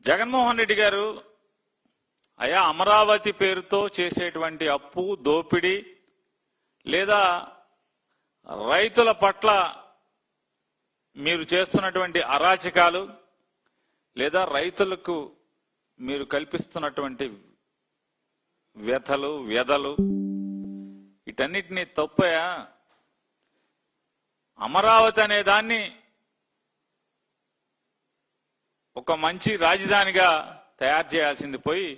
జగన్మోహన్ రెడ్డి గారు అయా అమరావతి పేరుతో చేసేటువంటి అప్పు దోపిడీ లేదా రైతుల పట్ల మీరు చేస్తున్నటువంటి అరాచకాలు లేదా రైతులకు మీరు కల్పిస్తున్నటువంటి వ్యధలు వీటన్నిటినీ తప్పయా? అమరావతి అనే దాన్ని ఒక మంచి రాజధానిగా తయారు చేయాల్సింది పోయి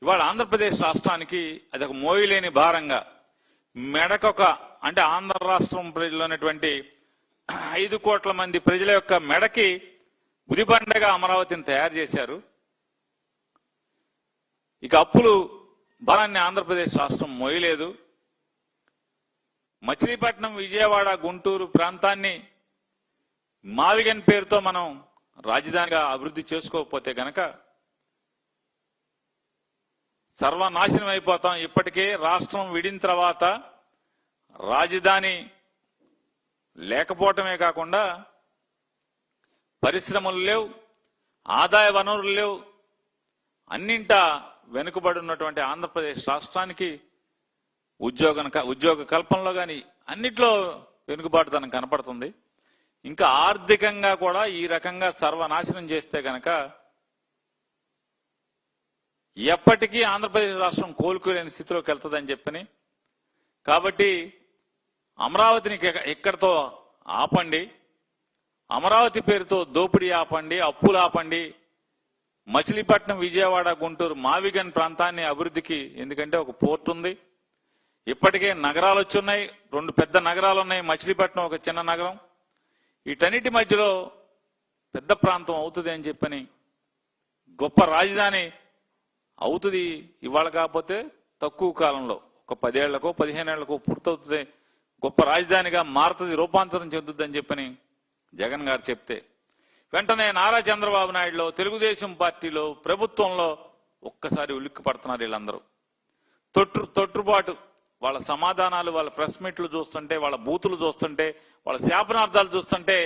ఇవాళ ఆంధ్రప్రదేశ్ రాష్ట్రానికి అది ఒక మోయలేని భారంగా మెడకొక అంటే ఆంధ్ర రాష్ట్రం ప్రజలు ఉన్నటువంటి 5 కోట్ల మంది ప్రజల యొక్క మెడకి ఉదిబండగా అమరావతిని తయారు చేశారు. ఇక అప్పులు భారాన్ని ఆంధ్రప్రదేశ్ రాష్ట్రం మోయలేదు. మచిలీపట్నం, విజయవాడ, గుంటూరు ప్రాంతాన్ని మావిగన్ పేరుతో మనం రాజధానిగా అభివృద్ధి చేసుకోకపోతే గనక సర్వనాశనం అయిపోతాం. ఇప్పటికే రాష్ట్రం విడిన తర్వాత రాజధాని లేకపోవటమే కాకుండా పరిశ్రమలు లేవు, ఆదాయ వనరులు లేవు. అన్నింటా వెనుకబడి ఉన్నటువంటి ఆంధ్రప్రదేశ్ రాష్ట్రానికి ఉద్యోగ కల్పనలో కానీ అన్నిట్లో వెనుకబాటుతనం కనపడుతుంది. ఇంకా ఆర్థికంగా కూడా ఈ రకంగా సర్వనాశనం చేస్తే గనక ఎప్పటికీ ఆంధ్రప్రదేశ్ రాష్ట్రం కోలుకోలేని స్థితిలోకి వెళ్తుందని చెప్పని, కాబట్టి అమరావతిని ఇక్కడితో ఆపండి, అమరావతి పేరుతో దోపిడీ ఆపండి, అప్పులు ఆపండి. మచిలీపట్నం, విజయవాడ, గుంటూరు, మావిగన్ ప్రాంతాన్ని అభివృద్ధికి, ఎందుకంటే ఒక పోర్ట్ ఉంది, ఇప్పటికే నగరాలు వచ్చున్నాయి, 2 పెద్ద నగరాలు ఉన్నాయి, మచిలీపట్నం ఒక చిన్న నగరం. వీటన్నిటి మధ్యలో పెద్ద ప్రాంతం అవుతుంది అని చెప్పని, గొప్ప రాజధాని అవుతుంది. ఇవాళ కాకపోతే తక్కువ కాలంలో ఒక 10 ఏళ్లకో 15 ఏళ్లకో పూర్తవుతుంది, గొప్ప రాజధానిగా మారుతుంది, రూపాంతరం చెందుతుందని చెప్పని జగన్ గారు చెప్తే వెంటనే నారా చంద్రబాబు నాయుడులో, తెలుగుదేశం పార్టీలో, ప్రభుత్వంలో ఒక్కసారి ఉలిక్కి పడుతున్నారు వీళ్ళందరూ. తొట్టుబాటు వాళ్ళ సమాధానాలు, వాళ్ళ ప్రెస్ మీట్లు చూస్తుంటే, వాళ్ళ బూతులు చూస్తుంటే, వాళ్ళ శాపనార్థాలు చూస్తుంటే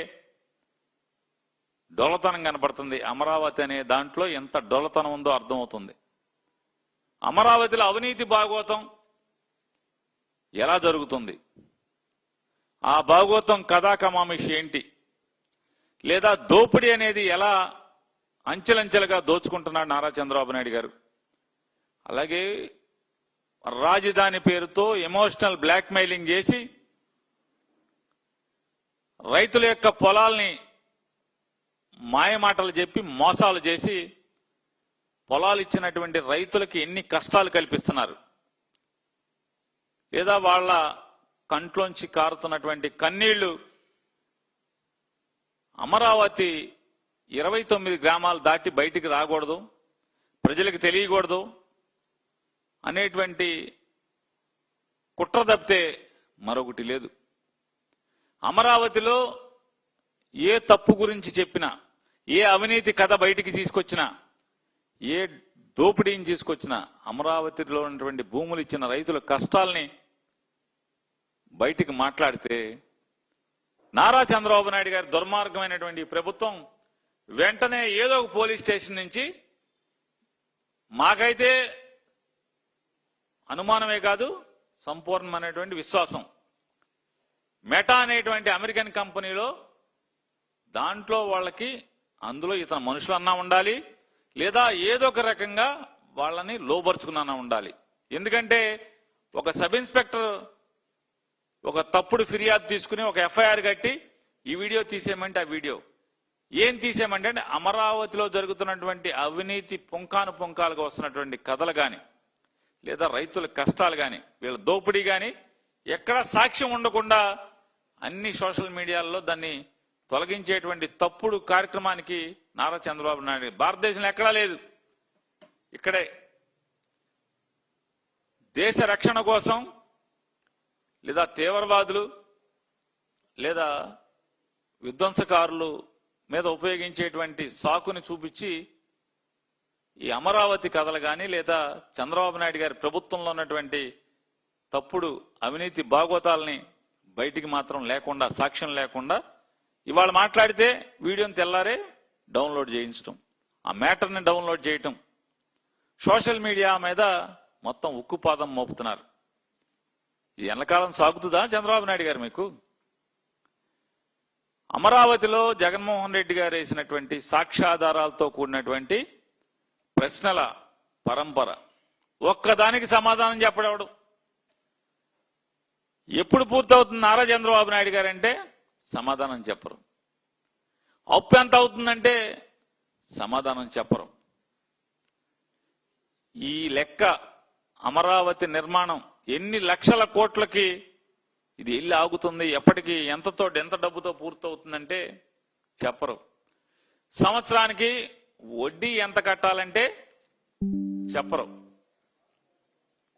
డొల్లతనం కనపడుతుంది. అమరావతి అనే దాంట్లో ఎంత డొల్లతనం ఉందో అర్థమవుతుంది. అమరావతిలో అవినీతి భాగవతం ఎలా జరుగుతుంది, ఆ భాగవతం కథా కమామిషి ఏంటి, లేదా దోపిడీ అనేది ఎలా అంచెలంచెలుగా దోచుకుంటున్నాడు నారా చంద్రబాబు నాయుడు గారు. అలాగే రాజధాని పేరుతో ఎమోషనల్ బ్లాక్మెయిలింగ్ చేసి రైతుల యొక్క పొలాల్ని మాయమాటలు చెప్పి మోసాలు చేసి పొలాలు ఇచ్చినటువంటి రైతులకి ఎన్ని కష్టాలు కల్పిస్తున్నారు, లేదా వాళ్ళ కంట్లోంచి కారుతున్నటువంటి కన్నీళ్లు. అమరావతి 29 గ్రామాలు దాటి బయటికి రాకూడదు, ప్రజలకు తెలియకూడదు అనేటువంటి కుట్ర తప్పితే మరొకటి లేదు. అమరావతిలో ఏ తప్పు గురించి చెప్పినా, ఏ అవినీతి కథ బయటికి తీసుకొచ్చినా, ఏ దోపిడీని తీసుకొచ్చినా, అమరావతిలో ఉన్నటువంటి భూములు ఇచ్చిన రైతుల కష్టాల్ని బయటికి మాట్లాడితే నారా చంద్రబాబు నాయుడు గారి దుర్మార్గమైనటువంటి ప్రభుత్వం వెంటనే ఏదో ఒక పోలీస్ స్టేషన్ నుంచి, మాకైతే అనుమానమే కాదు సంపూర్ణమైనటువంటి విశ్వాసం, మెటా అనేటువంటి అమెరికన్ కంపెనీలో దాంట్లో వాళ్ళకి అందులో ఇతర మనుషులన్నా ఉండాలి, లేదా ఏదో ఒక రకంగా వాళ్ళని లోబరుచుకున్నా ఉండాలి. ఎందుకంటే ఒక సబ్ ఇన్స్పెక్టర్ ఒక తప్పుడు ఫిర్యాదు తీసుకుని ఒక ఎఫ్ఐఆర్ కట్టి ఈ వీడియో తీసేయమంటే ఆ వీడియో ఏం తీసేయమంటే అమరావతిలో జరుగుతున్నటువంటి అవినీతి పుంకాలుగా వస్తున్నటువంటి కథలు కానీ, లేదా రైతుల కష్టాలు కానీ, వీళ్ళ దోపిడీ కానీ ఎక్కడా సాక్ష్యం ఉండకుండా అన్ని సోషల్ మీడియాల్లో దాన్ని తొలగించేటువంటి తప్పుడు కార్యక్రమానికి నారా చంద్రబాబు నాయుడు భారతదేశంలో ఎక్కడా లేదు. ఇక్కడే దేశ రక్షణ కోసం లేదా తీవ్రవాదులు లేదా విధ్వంసకారులు మీద ఉపయోగించేటువంటి సాకుని చూపించి ఈ అమరావతి కథలు కానీ, లేదా చంద్రబాబు నాయుడు గారి ప్రభుత్వంలో ఉన్నటువంటి తప్పుడు అవినీతి భాగవతాలని బయటికి మాత్రం లేకుండా, సాక్ష్యం లేకుండా ఇవాళ మాట్లాడితే వీడియోని తెల్లారే డౌన్లోడ్ చేయించడం, ఆ మ్యాటర్ని డౌన్లోడ్ చేయటం, సోషల్ మీడియా మీద మొత్తం ఉక్కుపాదం మోపుతున్నారు. ఇది ఎన్నకాలం సాగుతుందా చంద్రబాబు నాయుడు గారు? మీకు అమరావతిలో జగన్మోహన్ రెడ్డి గారు వేసినటువంటి సాక్ష్యాధారాలతో కూడినటువంటి ప్రశ్నల పరంపర, ఒక్కదానికి సమాధానం చెప్పడవడు. ఎప్పుడు పూర్తవుతుంది నారా చంద్రబాబు నాయుడు గారంటే సమాధానం చెప్పరు. అప్పు ఎంత అవుతుందంటే సమాధానం చెప్పరు. ఈ లెక్క అమరావతి నిర్మాణం ఎన్ని లక్షల కోట్లకి ఇది వెళ్ళి ఆగుతుంది, ఎప్పటికీ ఎంత డబ్బుతో పూర్తవుతుందంటే చెప్పరు. సంవత్సరానికి వడ్డీ ఎంత కట్టాలంటే చెప్పరు.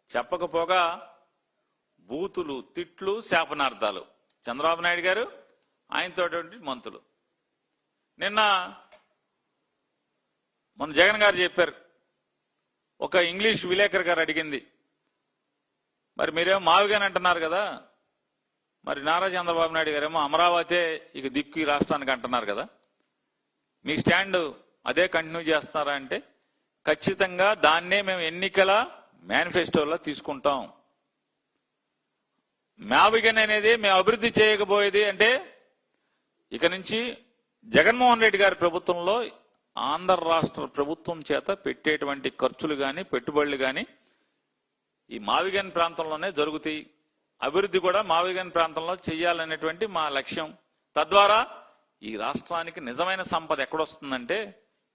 చెప్పకపోగా బూతులు, తిట్లు, శాపనార్థాలు. చంద్రబాబు నాయుడు గారు, ఆయనతో మంత్రులు. మన జగన్ గారు చెప్పారు, ఒక ఇంగ్లీష్ విలేకరు గారు అడిగింది, మరి మీరేమో మావిగాని అంటున్నారు కదా, మరి నారా చంద్రబాబు నాయుడు గారేమో అమరావతి ఇక దిక్కు ఈ రాష్ట్రానికి అంటున్నారు కదా, మీ స్టాండ్ అదే కంటిన్యూ చేస్తున్నారా అంటే, ఖచ్చితంగా దాన్నే మేము ఎన్నికల మేనిఫెస్టోలో తీసుకుంటాం. మావిగన్ అనేది మేము అభివృద్ధి చేయకపోయేది అంటే, ఇక నుంచి జగన్మోహన్ రెడ్డి గారి ప్రభుత్వంలో ఆంధ్ర రాష్ట్ర ప్రభుత్వం చేత పెట్టేటువంటి ఖర్చులు కానీ పెట్టుబడులు కానీ ఈ మావిగన్ ప్రాంతంలోనే జరుగుతాయి. అభివృద్ధి కూడా మావిగన్ ప్రాంతంలో చేయాలనేటువంటి మా లక్ష్యం. తద్వారా ఈ రాష్ట్రానికి నిజమైన సంపద ఎక్కడొస్తుందంటే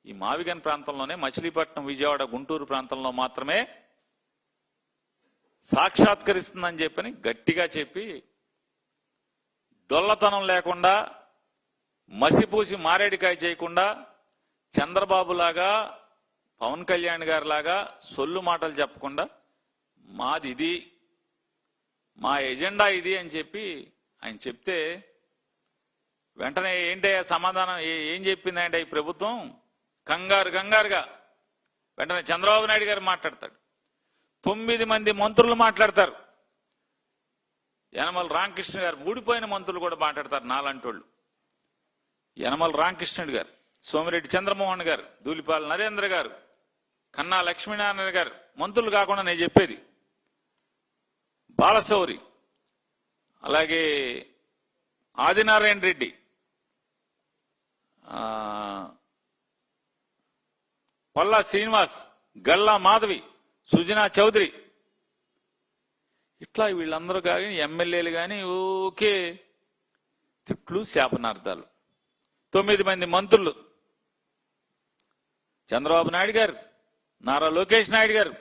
ఈ మావిగన్ ప్రాంతంలోనే, మచిలీపట్నం, విజయవాడ, గుంటూరు ప్రాంతంలో మాత్రమే సాక్షాత్కరిస్తుందని చెప్పని గట్టిగా చెప్పి, డొల్లతనం లేకుండా, మసిపూసి మారేడికాయ చేయకుండా, చంద్రబాబు లాగా, పవన్ కళ్యాణ్ గారి లాగా సొల్లు మాటలు చెప్పకుండా, మాది ఇది, మా ఎజెండా ఇది అని చెప్పి ఆయన చెప్తే, వెంటనే ఏంటయ్యా సమాధానం, ఏం చెప్పిందంటే ఈ ప్రభుత్వం? కంగారుగా వెంటనే చంద్రబాబు నాయుడు గారు మాట్లాడతాడు. 9 మంది మంత్రులు మాట్లాడతారు. యనమల రామకృష్ణ గారు, ఊడిపోయిన మంత్రులు కూడా మాట్లాడతారు నాలంటోళ్ళు. యనమల రామకృష్ణుడు గారు, సోమిరెడ్డి చంద్రమోహన్ గారు, ధూళిపాల నరేంద్ర గారు, కన్నా లక్ష్మీనారాయణ గారు, మంత్రులు కాకుండా నేను చెప్పేది బాలశౌరి, అలాగే ఆదినారాయణ రెడ్డి, పల్లా శ్రీనివాస్, గల్లా మాధవి, సుజనా చౌదరి, ఇట్లా వీళ్ళందరూ కానీ ఎమ్మెల్యేలు కానీ ఓకే తిట్లు, శాపనార్థాలు. 9 మంది మంత్రులు, చంద్రబాబు నాయుడు గారు, నారా లోకేష్ నాయుడు గారు,